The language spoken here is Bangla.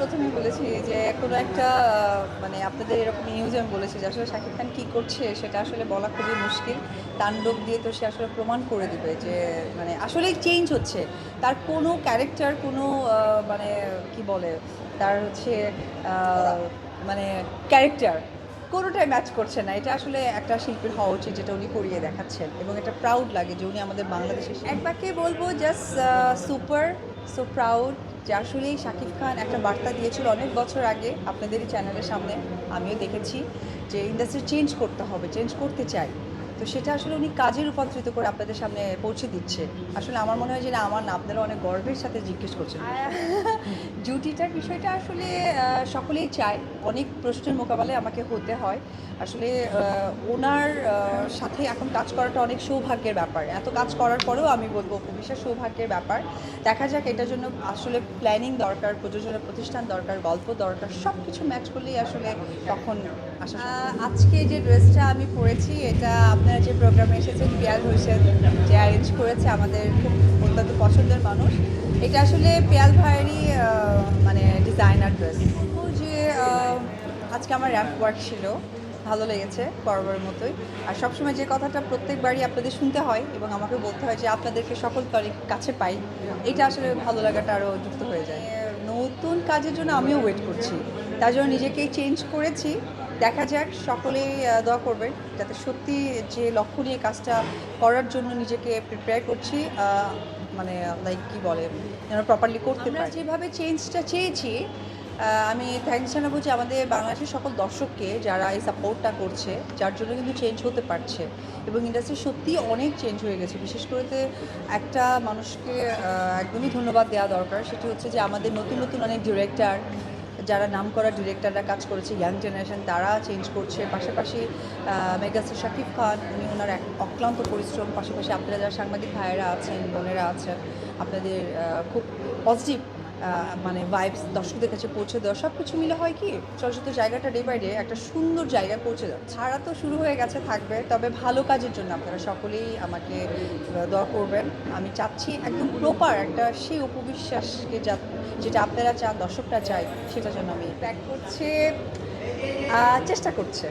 প্রথমেই বলেছি যে কোনো একটা মানে আপনাদের এরকম নিউজে আমি বলেছি যে আসলে শাকিব খান কী করছে সেটা আসলে বলা খুবই মুশকিল। তাণ্ডব দিয়ে তো সে আসলে প্রমাণ করে দিবে যে মানে আসলেই চেঞ্জ হচ্ছে। তার কোনো ক্যারেক্টার কোনো মানে কি বলে তার হচ্ছে আহ, মানে ক্যারেক্টার কোনোটাই ম্যাচ করছে না। এটা আসলে একটা শিল্পীর হওয়া উচিত যেটা উনি করিয়ে দেখাচ্ছেন এবং এটা প্রাউড লাগে যে উনি আমাদের বাংলাদেশের এক বাক্যে বলবো জাস্ট সুপার সো প্রাউড যে আসলেই শাকিব খান একটা বার্তা দিয়েছিল অনেক বছর আগে আপনাদেরই চ্যানেলের সামনে। আমিও দেখেছি যে ইন্ডাস্ট্রি চেঞ্জ করতে হবে, চেঞ্জ করতে চাই। তো সেটা আসলে উনি কাজে রূপান্তরিত করে আপনাদের সামনে পৌঁছে দিচ্ছে। আসলে আমার মনে হয় যে না, আমার না, আপনারা অনেক গর্বের সাথে জিজ্ঞেস করছেন। জুটিটার বিষয়টা আসলে সকলেই চায়। অনেক প্রশ্নের মোকাবেলায় আমাকে হতে হয়। আসলে ওনার সাথে এখন কাজ করাটা অনেক সৌভাগ্যের ব্যাপার। এত কাজ করার পরেও আমি বলব অপু বিশ্বাস সৌভাগ্যের ব্যাপার। দেখা যাক, এটার জন্য আসলে প্ল্যানিং দরকার, প্রযোজনা প্রতিষ্ঠান দরকার, গল্প দরকার। সব কিছু ম্যাচ করলেই আসলে তখন আসা আজকে যে ড্রেসটা আমি পরেছি এটা আপনারা যে প্রোগ্রামে এসেছেন পিয়াল হোসেন যে অ্যারেঞ্জ করেছে, আমাদের খুব অত্যন্ত পছন্দের মানুষ। এটা আসলে পিয়াল ভাইয়েরই মানে ডিজাইনার ড্রেস। ও যে আজকে আমার র্যাম্প ওয়ার্ক ছিল, ভালো লেগেছে বরাবরের মতোই। আর সবসময় যে কথাটা প্রত্যেকবারই আপনাদের শুনতে হয় এবং আমাকে বলতে হয় যে আপনাদেরকে সকল কাছে পাই, এটা আসলে ভালো লাগাটা আরও যুক্ত হয়ে যায়। নতুন কাজের জন্য আমিও ওয়েট করছি, তার জন্য নিজেকেই চেঞ্জ করেছি। দেখা যাক, সকলেই দোয়া করবেন যাতে সত্যি যে লক্ষ্য নিয়ে কাজটা করার জন্য নিজেকে প্রিপেয়ার করছি, মানে লাইক কী বলে, যেন প্রপারলি করতে পারি। যেভাবে চেঞ্জটা চেয়েছি, আমি থ্যাঙ্কস জানাবো যে আমাদের বাংলাদেশের সকল দর্শককে যারা এই সাপোর্টটা করছে, যার জন্য কিন্তু চেঞ্জ হতে পারছে এবং ইন্ডাস্ট্রি সত্যিই অনেক চেঞ্জ হয়ে গেছে। বিশেষ করে একটা মানুষকে একদমই ধন্যবাদ দেওয়া দরকার, সেটি হচ্ছে যে আমাদের নতুন নতুন অনেক ডিরেক্টর, যারা নামকরা ডিরেক্টররা কাজ করেছে, ইয়াং জেনারেশন তারা চেঞ্জ করছে। পাশাপাশি মেগাস্টার শাকিব খান, উনি ওনার এক অক্লান্ত পরিশ্রম, পাশাপাশি আপনারা যারা সাংবাদিক ভাইয়েরা আছেন, বোনেরা আছেন, আপনাদের খুব পজিটিভ মানে ভাইবস দর্শকদের কাছে পৌঁছে দেওয়া, সব কিছু মিলে হয় কি চলচ্চিত্র জায়গাটা ডে বাই ডে একটা সুন্দর জায়গায় পৌঁছে যাচ্ছে। ছাড়া তো শুরু হয়ে গেছে, থাকবে, তবে ভালো কাজের জন্য আপনারা সকলেই আমাকে দোয়া করবেন। আমি চাচ্ছি একদম প্রপার একটা সেই উপবিশ্বাসকে যেটা আপনারা চান, দর্শকরা চায়, সেটা যেন আমি ব্যাক করছে, চেষ্টা করছে।